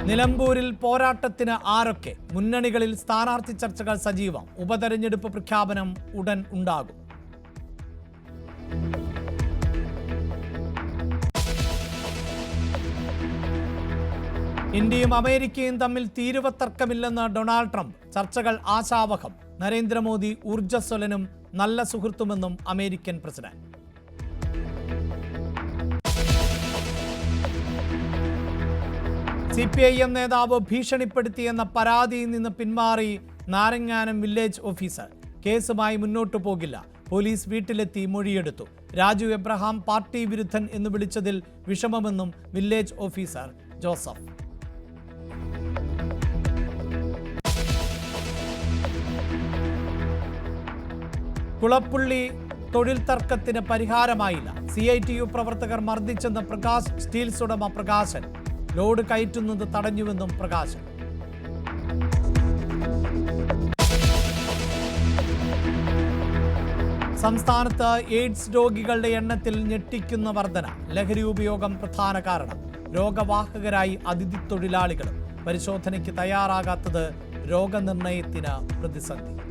നിലമ്പൂരിൽ പോരാട്ടത്തിന് ആരൊക്കെ? മുന്നണികളിൽ സ്ഥാനാർത്ഥി ചർച്ചകൾ സജീവം. ഉപതെരഞ്ഞെടുപ്പ് പ്രഖ്യാപനം ഉടൻ ഉണ്ടാകും. ഇന്ത്യയും അമേരിക്കയും തമ്മിൽ തീരുവത്തർക്കമില്ലെന്ന് ഡൊണാൾഡ് ട്രംപ്. ചർച്ചകൾ ആശാവഹം. നരേന്ദ്രമോദി ഊർജ്ജസ്വലനും നല്ല സുഹൃത്തുമെന്നും അമേരിക്കൻ പ്രസിഡന്റ്. CPIM നേതാവ് ഭീഷണിപ്പെടുത്തിയെന്ന പരാതിയിൽ നിന്ന് പിന്മാറി നാരങ്ങാനം വില്ലേജ് ഓഫീസർ. കേസുമായി മുന്നോട്ടു പോകില്ല. പോലീസ് വീട്ടിലെത്തി മൊഴിയെടുത്തു. രാജു എബ്രഹാം പാർട്ടി വിരുദ്ധൻ എന്ന് വിളിച്ചതിൽ വിഷമമെന്നും വില്ലേജ് ഓഫീസർ ജോസഫ്. കുളപ്പുള്ളി തൊഴിൽ തർക്കത്തിന് പരിഹാരമായില്ല. CITU പ്രവർത്തകർ മർദ്ദിച്ചെന്ന് പ്രകാശ് സ്റ്റീൽസ് ഉടമ പ്രകാശൻ. ലോഡ് കയറ്റുന്നത് തടഞ്ഞുവെന്നും പ്രകാശൻ. സംസ്ഥാനത്ത് എയ്ഡ്സ് രോഗികളുടെ എണ്ണത്തിൽ ഞെട്ടിക്കുന്ന വർധന. ലഹരി ഉപയോഗം പ്രധാന കാരണം. രോഗവാഹകരായി അതിഥി തൊഴിലാളികളും. പരിശോധനയ്ക്ക് തയ്യാറാകാത്തത് രോഗനിർണയത്തിന് പ്രതിസന്ധി.